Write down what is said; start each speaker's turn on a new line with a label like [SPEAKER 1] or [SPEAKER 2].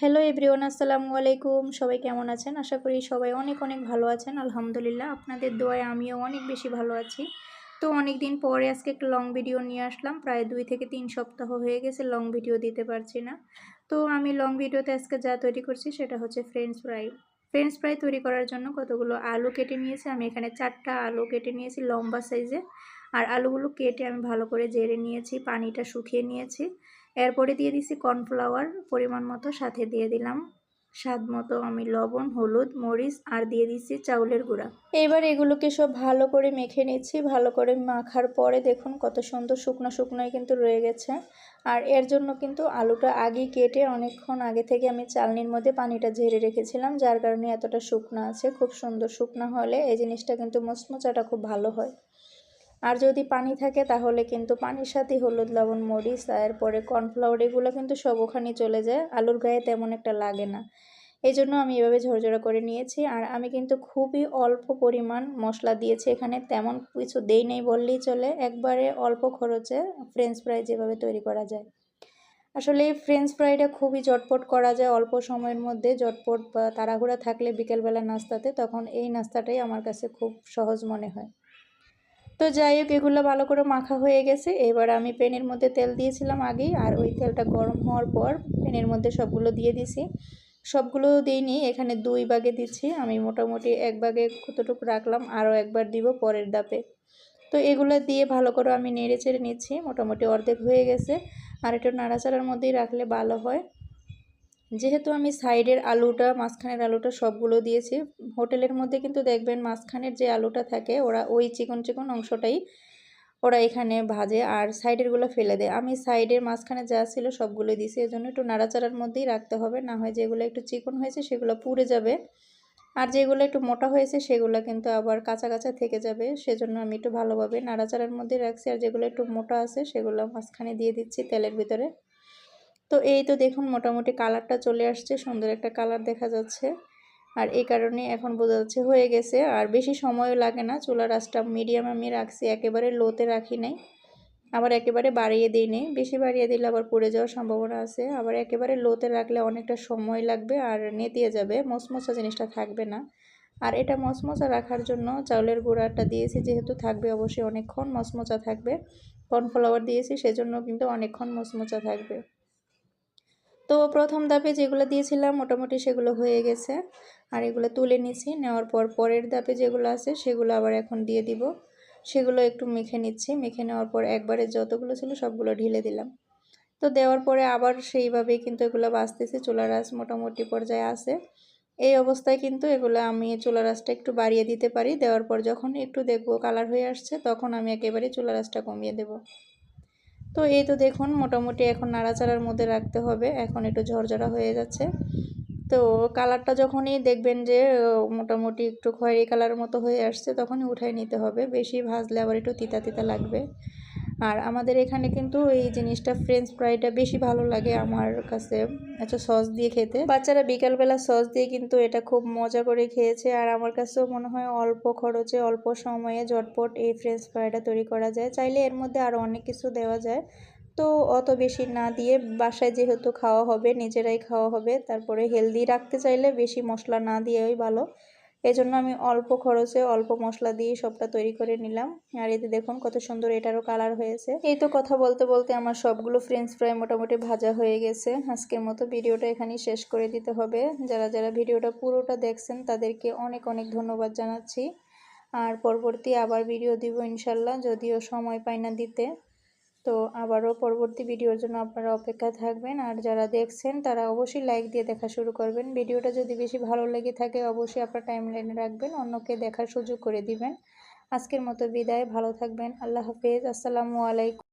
[SPEAKER 1] Hello everyone, আসসালামু আলাইকুম। সবাই কেমন আছেন? আশা করি সবাই অনেক অনেক ভালো আছেন। আলহামদুলিল্লাহ, আপনাদের দোয়ায় আমিও অনেক বেশি ভালো আছি। তো অনেক দিন পরে আজকে একটা লং ভিডিও নিয়ে আসলাম। প্রায় 2 থেকে 3 সপ্তাহ হয়ে গেছে লং ভিডিও দিতে পারছি না। তো আমি লং ভিডিওতে আজকে যা তৈরি করছি সেটা হচ্ছে ফ্রেঞ্চ ফ্রাই। ফ্রেঞ্চ ফ্রাই তৈরি করার জন্য কতগুলো আলু কেটে নিয়েছি। আমি এখানে 4টা আলু কেটে নিয়েছি লম্বা সাইজে। আর আলুগুলো কেটে আমি ভালো করে জেরে নিয়েছি, পানিটা শুকিয়ে নিয়েছি। এরপরে দিয়ে দিছি কর্নফ্লাওয়ার পরিমাণ মতো, সাথে দিয়ে দিলাম স্বাদ মতো আমি লবণ, হলুদ, মরিচ আর দিয়ে দিচ্ছি চাউলের গুঁড়া। এবার এগুলোকে সব ভালো করে মেখে নিচ্ছি। ভালো করে মাখার পরে দেখুন কত সুন্দর শুকনো শুকনোই কিন্তু রয়ে গেছে। আর এর জন্য কিন্তু আলুটা আগেই কেটে অনেকক্ষণ আগে থেকে আমি চালনির মধ্যে পানিটা ঝেড়ে রেখেছিলাম, যার কারণে এতটা শুকনো আছে। খুব সুন্দর শুকনো হলে এই জিনিসটা কিন্তু মচমচাটা খুব ভালো হয়। আর যদি পানি থাকে তাহলে কিন্তু পানির সাথে হলুদ, লবণ, মরিচ এরপরে কর্নফ্লাওয়ার এগুলো কিন্তু সব ওখানে চলে যায়, আলুর গায়ে তেমন একটা লাগে না। এই জন্য আমি এভাবে ঝরঝরা করে নিয়েছি। আর আমি কিন্তু খুবই অল্প পরিমাণ মশলা দিয়েছি, এখানে তেমন কিছু দেই নেই বললেই চলে। একবারে অল্প খরচে ফ্রেঞ্চ ফ্রাই যেভাবে তৈরি করা যায়। আসলে এই ফ্রেঞ্চ ফ্রাইটা খুবই ঝটপট করা যায়, অল্প সময়ের মধ্যে। ঝটপট বা তাড়াহুড়া থাকলে বিকেলবেলা নাস্তাতে, তখন এই নাস্তাটাই আমার কাছে খুব সহজ মনে হয়। তো যাই হোক, এগুলো ভালো করে মাখা হয়ে গেছে। এবার আমি প্যানের মধ্যে তেল দিয়েছিলাম আগেই, আর ওই তেলটা গরম হওয়ার পর প্যানের মধ্যে সবগুলো দিয়ে দিছি। সবগুলো দিইনি, এখানে 2 ভাগে দিচ্ছি আমি। মোটামুটি 1 ভাগে কতটুকু রাখলাম, আরও একবার দিব পরের ধাপে। তো এগুলো দিয়ে ভালো করে আমি নেড়ে চেড়ে নিচ্ছি। মোটামুটি অর্ধেক হয়ে গেছে, আর একটু নাড়াচাড়ার মধ্যেই রাখলে ভালো হয়। যেহেতু আমি সাইডের আলুটা, মাঝখানের আলুটা সবগুলো দিয়েছি। হোটেলের মধ্যে কিন্তু দেখবেন মাঝখানের যে আলুটা থাকে ওরা ওই চিকন চিকন অংশটাই ওরা এখানে ভাজে, আর সাইডেরগুলো ফেলে দেয়। আমি সাইডের মাঝখানে যা ছিল সবগুলো দিয়েছি। এজন্য একটু নাড়াচাড়ার মধ্যেই রাখতে হবে, না হয় যেগুলো একটু চিকন হয়েছে সেগুলো পুড়ে যাবে, আর যেগুলো একটু মোটা হয়েছে সেগুলো কিন্তু আবার কাঁচা কাঁচা থেকে যাবে। সেজন্য আমি একটু ভালোভাবে নাড়াচাড়ার মধ্যে রাখছি। আর যেগুলো একটু মোটা আছে সেগুলো মাঝখানে দিয়ে দিচ্ছি তেলের ভিতরে। তো এই তো দেখুন মোটামুটি কালারটা চলে আসছে, সুন্দর একটা কালার দেখা যাচ্ছে। আর এই কারণে এখন বোঝা যাচ্ছে হয়ে গেছে। আর বেশি সময়ও লাগে না। চুলার আঁচটা মিডিয়াম আমি রাখছি, একেবারে লোতে রাখি নাই, আবার একেবারে বাড়িয়ে দিই নি। বেশি বাড়িয়ে দিলে আবার পুড়ে যাওয়ার সম্ভাবনা আছে। আবার একেবারে লোতে রাখলে অনেকটা সময় লাগবে আর নেতিয়ে যাবে, মচমচা জিনিসটা থাকবে না। আর এটা মচমচা রাখার জন্য চাউলের গুঁড়াটা দিয়েছি, যেহেতু থাকবে অবশ্যই অনেকক্ষণ মচমচা থাকবে। কর্নফ্লাওয়ার দিয়েছি সেজন্য কিন্তু অনেকক্ষণ মচমচা থাকবে। তো প্রথম ধাপে যেগুলো দিয়েছিলাম মোটামুটি সেগুলো হয়ে গেছে, আর এগুলো তুলে নিচ্ছি। নেওয়ার পর পরের ধাপে যেগুলো আছে সেগুলো আবার এখন দিয়ে দিব। সেগুলো একটু মেখে নিচ্ছি। মেখে নেওয়ার পর একবারে যতগুলো ছিল সবগুলো ঢেলে দিলাম। তো দেওয়ার পরে আবার সেইভাবেই কিন্তু এগুলো ভাজতেছি। চুলার আঁচ মোটামুটি পর্যায়ে আছে। এই অবস্থায় কিন্তু এগুলো আমি চুলার আঁচটা একটু বাড়িয়ে দিতে পারি। দেওয়ার পর যখন একটু দেখবো কালার হয়ে আসছে তখন আমি একেবারে চুলার আঁচটা কমিয়ে দেব। তো এই তো দেখুন মোটামুটি এখন নাড়াচাড়ার মধ্যে রাখতে হবে। এখন একটু ঝরঝরা হয়ে যাচ্ছে। তো কালারটা যখনই দেখবেন যে মোটামুটি একটু খয়েরি কালার মতো হয়ে আসছে তখনই উঠাই নিতে হবে। বেশি ভাজলে আবার একটু তিতা তিতা লাগবে। আর আমাদের এখানে কিন্তু এই জিনিসটা ফ্রেঞ্চ ফ্রাইটা বেশি ভালো লাগে আমার কাছে, আচ্ছা সস দিয়ে খেতে। বাচ্চারা বিকালবেলা সস দিয়ে কিন্তু এটা খুব মজা করে খেয়েছে। আর আমার কাছেও মনে হয় অল্প খরচে অল্প সময়ে ঝটপট এই ফ্রেঞ্চ ফ্রাইটা তৈরি করা যায়। চাইলে এর মধ্যে আরও অনেক কিছু দেওয়া যায়। তো অত বেশি না দিয়ে, বাসায় যেহেতু খাওয়া হবে, নিজেরাই খাওয়া হবে, তারপরে হেলদি রাখতে চাইলে বেশি মশলা না দিয়েই ভালো। এজন্য আমি অল্প খরচে অল্প মশলা দিয়ে সবটা তৈরি করে নিলাম। আর এতে দেখুন কত সুন্দর এটারও কালার হয়েছে। এই তো কথা বলতে বলতে আমার সবগুলো ফ্রেঞ্চ ফ্রাই মোটামুটি ভাজা হয়ে গেছে। আজকের মতো ভিডিওটা এখানেই শেষ করে দিতে হবে। যারা যারা ভিডিওটা পুরোটা দেখছেন তাদেরকে অনেক অনেক ধন্যবাদ জানাচ্ছি। আর পরবর্তী আবার ভিডিও দিব ইনশাল্লাহ, যদিও সময় পাই না দিতে। তো আবারও পরবর্তী ভিডিওর জন্য আপনারা অপেক্ষা থাকবেন। আর যারা দেখছেন তারা অবশ্যই লাইক দিয়ে দেখা শুরু করবেন। ভিডিওটা যদি বেশি ভালো লেগে থাকে অবশ্যই আপনার টাইমলাইনে রাখবেন, অন্যকে দেখার সুযোগ করে দিবেন। আজকের মতো বিদায়, ভালো থাকবেন। আল্লাহ হাফেজ, আসসালামু আলাইকুম।